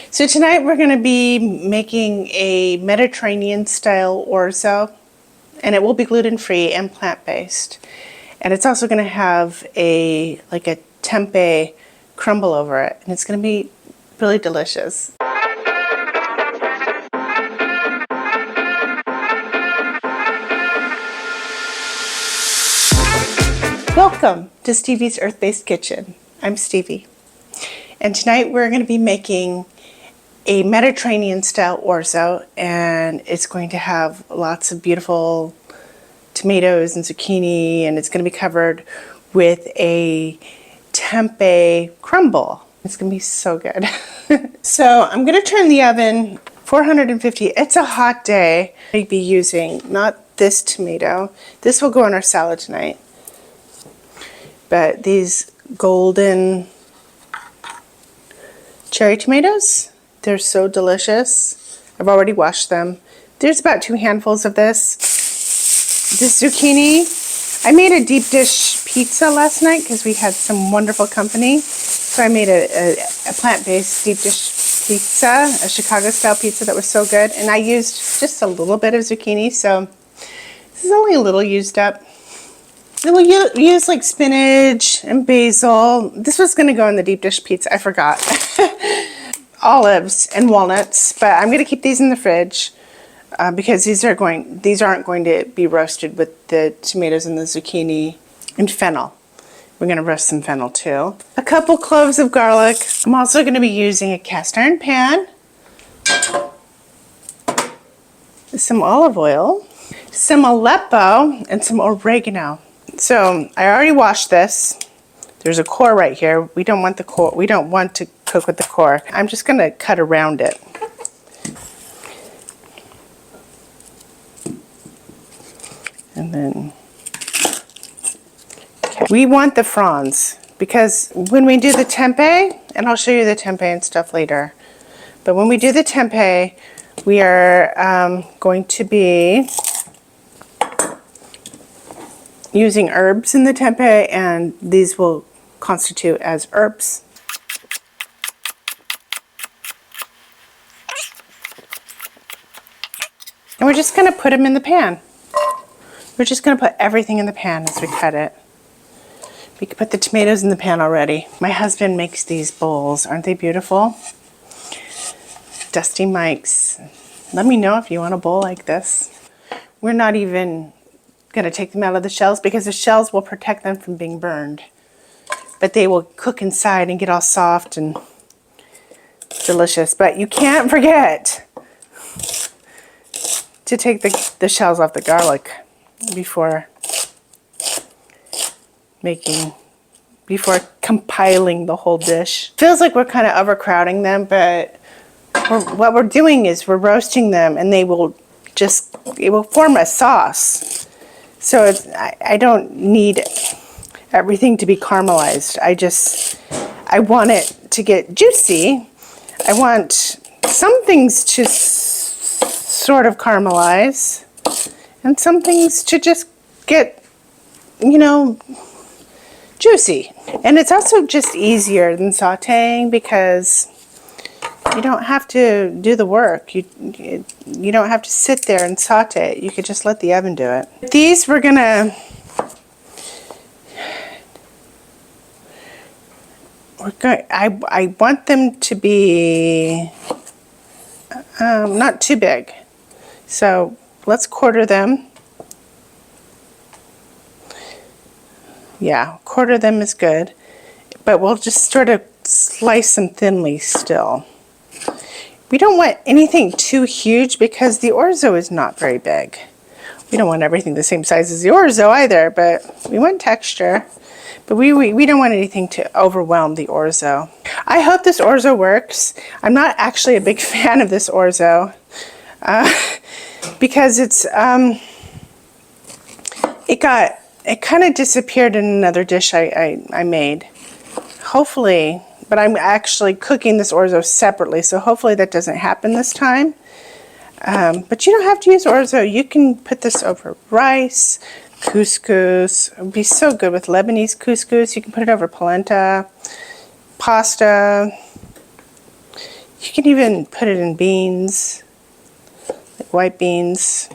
So tonight we're going to be making a Mediterranean style orzo, and it will be gluten-free and plant-based. And it's also going to have a tempeh crumble over it, and it's going to be really delicious. Welcome to Stevie's Earth-Based Kitchen. I'm Stevie, and tonight we're going to be making a Mediterranean style orzo, and it's going to have lots of beautiful tomatoes and zucchini, and it's going to be covered with a tempeh crumble. It's going to be so good. So I'm going to turn the oven 450. It's a hot day. I'll be using not this tomato. This will go on our salad tonight. But these golden cherry tomatoes, they're so delicious. I've already washed them. There's about 2 handfuls of this. This zucchini, I made a deep dish pizza last night because we had some wonderful company. So I made a plant-based deep dish pizza, a Chicago style pizza that was so good. And I used just a little bit of zucchini, so this is only a little used up. And we'll use like spinach and basil. This was going to go in the deep dish pizza. I forgot. Olives and walnuts, but I'm going to keep these in the fridge because these aren't going to be roasted with the tomatoes and the zucchini and fennel. We're going to roast some fennel too. A couple cloves of garlic. I'm also going to be using a cast iron pan, some olive oil, some aleppo, and some oregano. So I already washed this. There's a core right here. We don't want the core. We don't want to cook with the core. I'm just going to cut around it. And then we want the fronds because when we do the tempeh, and I'll show you the tempeh and stuff later, but when we do the tempeh, we are going to be using herbs in the tempeh, and these will constitute as herbs. And we're just going to put them in the pan. We're just going to put everything in the pan as we cut it. We can put the tomatoes in the pan already. My husband makes these bowls. Aren't they beautiful? Dusty mics. Let me know if you want a bowl like this. We're not even going to take them out of the shells because the shells will protect them from being burned. But they will cook inside and get all soft and delicious. But you can't forget to take the shells off the garlic before compiling the whole dish. Feels like we're kind of overcrowding them, but what we're doing is we're roasting them, and it will form a sauce. So I don't need everything to be caramelized. I want it to get juicy. I want some things to sort of caramelize, and some things to just get, juicy. And it's also just easier than sautéing because you don't have to do the work. You don't have to sit there and saute it. You could just let the oven do it. These I want them to be not too big. So let's quarter them. Yeah, quarter them is good. But we'll just sort of slice them thinly still. We don't want anything too huge because the orzo is not very big. We don't want everything the same size as the orzo either, but we want texture. But we don't want anything to overwhelm the orzo. I hope this orzo works. I'm not actually a big fan of this orzo because it kind of disappeared in another dish I made. Hopefully, but I'm actually cooking this orzo separately, so hopefully that doesn't happen this time. But you don't have to use orzo. You can put this over rice, couscous. It would be so good with Lebanese couscous. You can put it over polenta, pasta. You can even put it in beans, like white beans.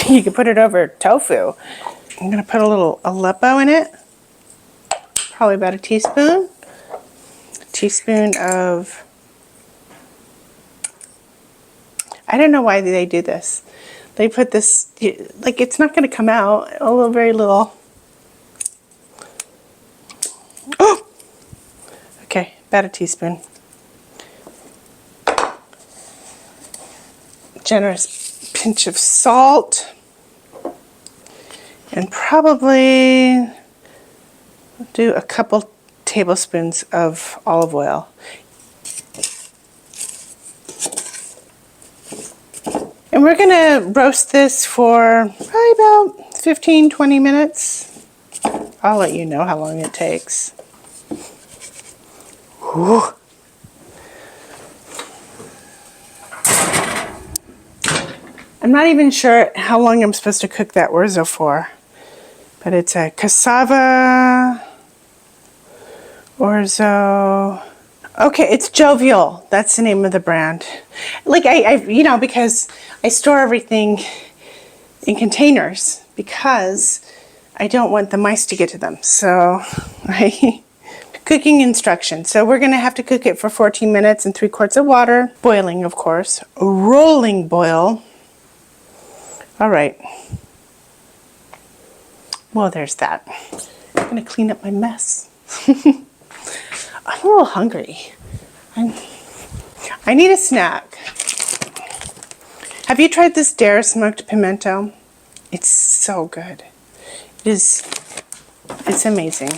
You can put it over tofu. I'm gonna put a little aleppo in it, probably about a teaspoon. A teaspoon of, I don't know why they do this. They put this, like it's not gonna come out, a little, very little. Oh! Okay, about a teaspoon. Generous pinch of salt. And probably do a couple tablespoons of olive oil. And we're gonna roast this for probably about 15-20 minutes. I'll let you know how long it takes. Whew. I'm not even sure how long I'm supposed to cook that orzo for, but it's a cassava orzo. Okay, it's Jovial. That's the name of the brand. Like I you know, because I store everything in containers because I don't want the mice to get to them. So, cooking instructions. So we're gonna have to cook it for 14 minutes in 3 quarts of water, boiling, of course, a rolling boil. All right. Well, there's that. I'm gonna clean up my mess. I'm a little hungry. I need a snack. Have you tried this Dare smoked pimento? It's so good. It's amazing.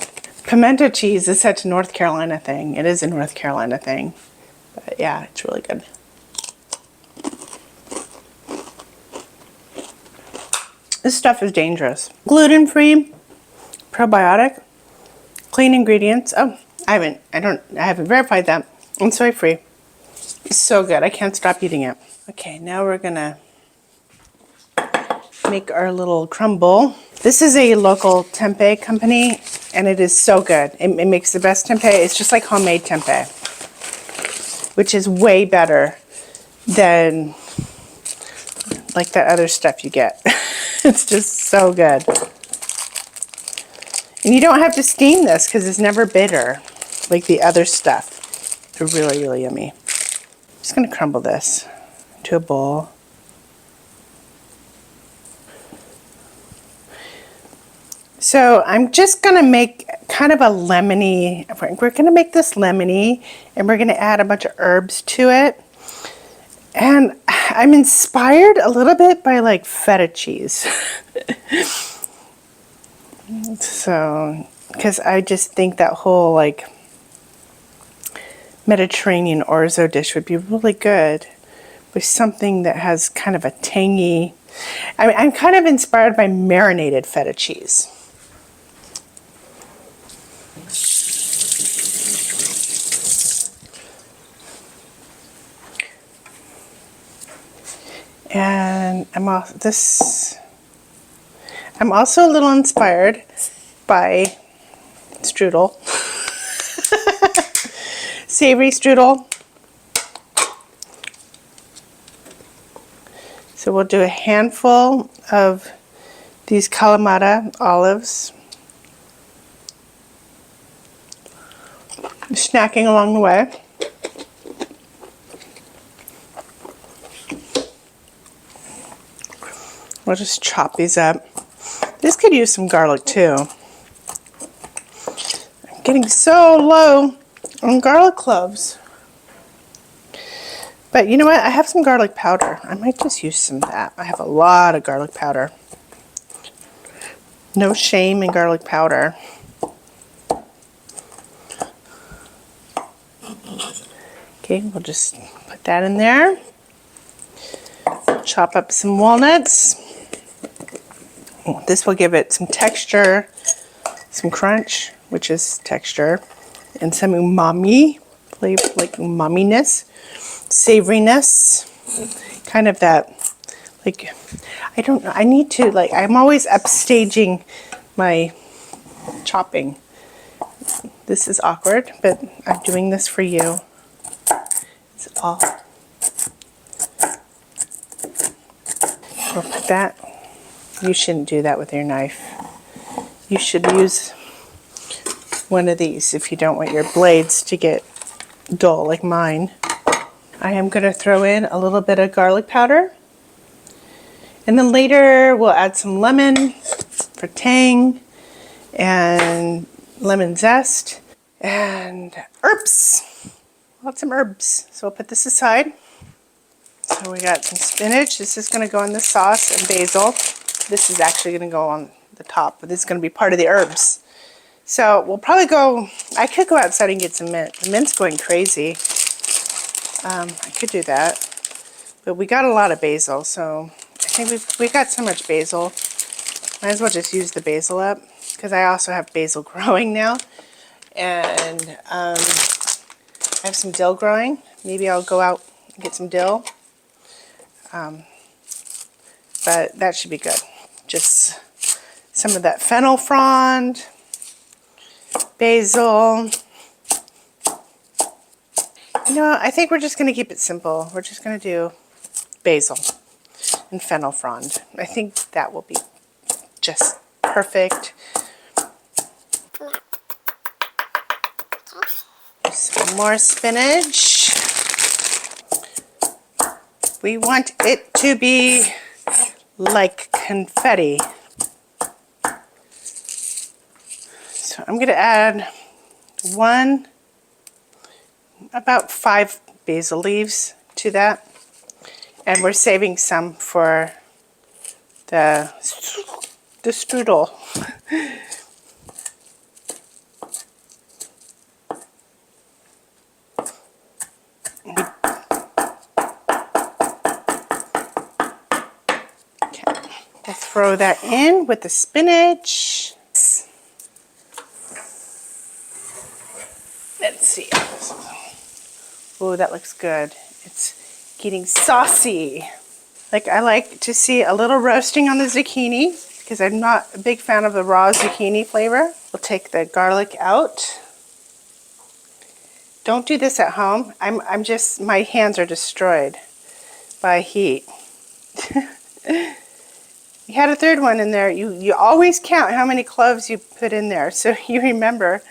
Pimento cheese is such a North Carolina thing. It is a North Carolina thing. But yeah, it's really good. This stuff is dangerous. Gluten-free, probiotic, clean ingredients. Oh, I haven't verified that. And soy-free. It's so good. I can't stop eating it. Okay, now we're gonna make our little crumble. This is a local tempeh company, and it is so good. It makes the best tempeh. It's just like homemade tempeh, which is way better than like that other stuff you get. It's just so good. And you don't have to steam this because it's never bitter like the other stuff. They're really, really yummy. I'm just going to crumble this into a bowl. So I'm just going to make kind of a lemony, we're going to make this lemony, and we're going to add a bunch of herbs to it. And I'm inspired a little bit by like feta cheese. So, because I just think that whole like Mediterranean orzo dish would be really good with something that has kind of a tangy, I'm kind of inspired by marinated feta cheese. And I'm also a little inspired by strudel, savory strudel. So we'll do a handful of these Kalamata olives, snacking along the way. We'll just chop these up. This could use some garlic too. I'm getting so low on garlic cloves. But you know what? I have some garlic powder. I might just use some of that. I have a lot of garlic powder. No shame in garlic powder. Okay, we'll just put that in there. Chop up some walnuts. This will give it some texture, some crunch, which is texture, and some umami, flavor, like umaminess, savoriness, kind of that, like, I don't know, I need to, like, I'm always upstaging my chopping. This is awkward, but I'm doing this for you. It's all. We'll put that. You shouldn't do that with your knife. You should use one of these if you don't want your blades to get dull like mine. I am going to throw in a little bit of garlic powder. And then later we'll add some lemon for tang and lemon zest and herbs. We'll add some herbs. So we'll put this aside. So we got some spinach. This is going to go in the sauce, and basil. This is actually going to go on the top, but this is going to be part of the herbs. So we'll probably go, I could go outside and get some mint. The mint's going crazy. I could do that. But we got a lot of basil, so I think we got so much basil. Might as well just use the basil up, because I also have basil growing now. And I have some dill growing. Maybe I'll go out and get some dill. But that should be good. Just some of that fennel frond, basil. You know, I think we're just going to keep it simple. We're just going to do basil and fennel frond. I think that will be just perfect. Some more spinach. We want it to be like confetti. So I'm going to add about 5 basil leaves to that. And we're saving some for the strudel. We'll throw that in with the spinach. Let's see. Oh, that looks good. It's getting saucy. Like, I like to see a little roasting on the zucchini because I'm not a big fan of the raw zucchini flavor. We'll take the garlic out. Don't do this at home. I'm just, my hands are destroyed by heat. You had a third one in there. You always count how many cloves you put in there, so you remember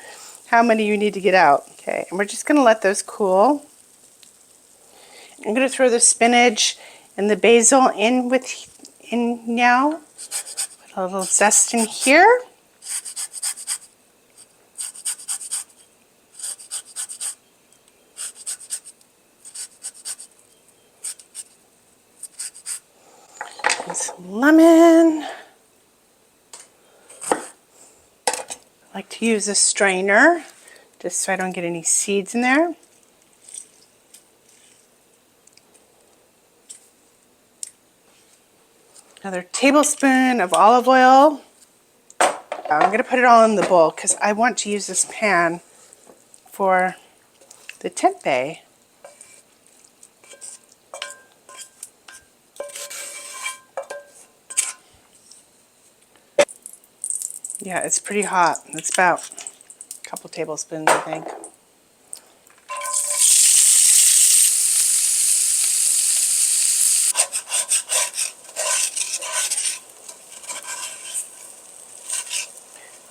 how many you need to get out. Okay, and we're just going to let those cool. I'm going to throw the spinach and the basil in now. Put a little zest in here. And some lemon. I like to use a strainer just so I don't get any seeds in there. Another tablespoon of olive oil. I'm going to put it all in the bowl because I want to use this pan for the tempeh. Yeah, it's pretty hot. It's about a couple tablespoons, I think.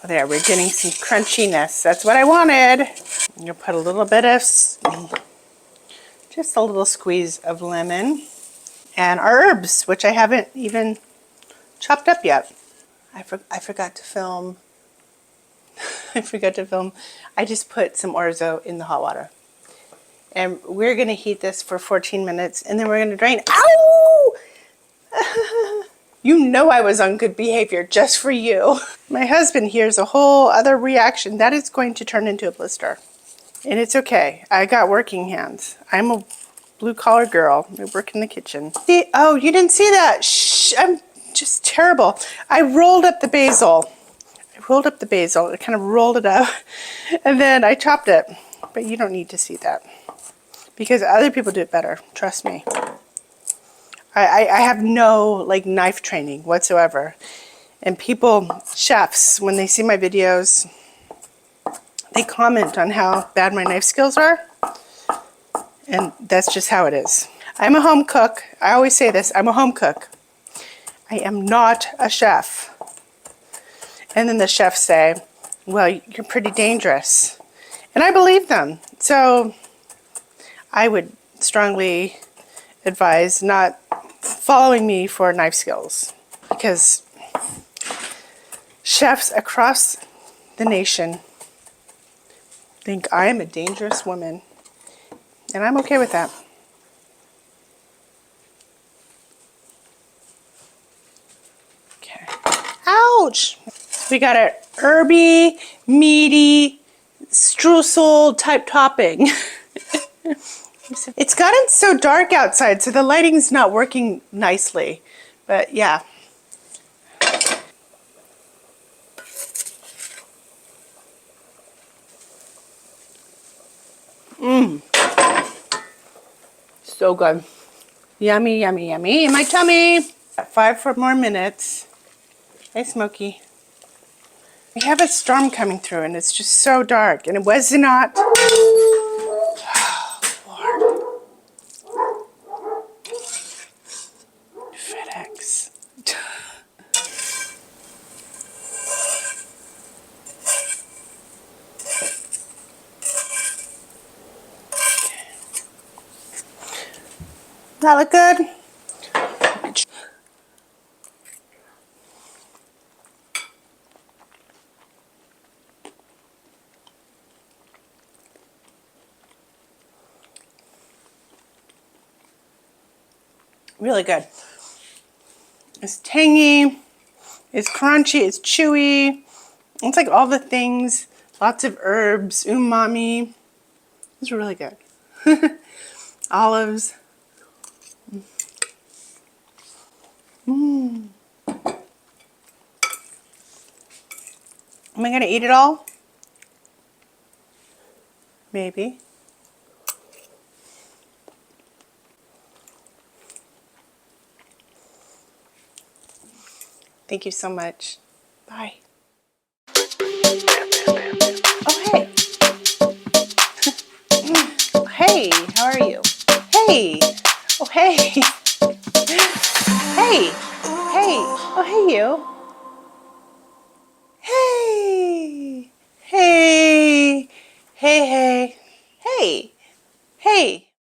Oh, there, we're getting some crunchiness. That's what I wanted. I'm going to put a little bit of, just a little squeeze of lemon. And our herbs, which I haven't even chopped up yet. I forgot to film. I forgot to film. I just put some orzo in the hot water. And we're going to heat this for 14 minutes, and then we're going to drain. Ow! You know I was on good behavior just for you. My husband hears a whole other reaction. That is going to turn into a blister. And it's okay. I got working hands. I'm a blue-collar girl. I work in the kitchen. See? Oh, you didn't see that. Shh. I'm just terrible. I rolled up the basil. I kind of rolled it up. And then I chopped it. But you don't need to see that. Because other people do it better. Trust me. I have no like knife training whatsoever. And people, chefs, when they see my videos, they comment on how bad my knife skills are. And that's just how it is. I'm a home cook. I always say this, I'm a home cook. I am not a chef. And then the chefs say, well, you're pretty dangerous. And I believe them. So I would strongly advise not following me for knife skills, because chefs across the nation think I am a dangerous woman, and I'm okay with that. Okay. Ouch! We got a herby, meaty, streusel type topping. It's gotten so dark outside, so the lighting's not working nicely. But yeah. So good. Yummy, yummy, yummy in my tummy. 5 more minutes. Hey, Smokey. We have a storm coming through, and it's just so dark. And it was not. Oh, Lord. FedEx. That look good? Really good. It's tangy, it's crunchy, it's chewy. It's like all the things, lots of herbs, umami. It's really good. Olives. Am I going to eat it all? Maybe. Thank you so much. Bye. Oh, hey. Hey, how are you? Hey. Oh, hey. Hey. Hey. Oh, hey, you. Hey. Hey. Hey, hey.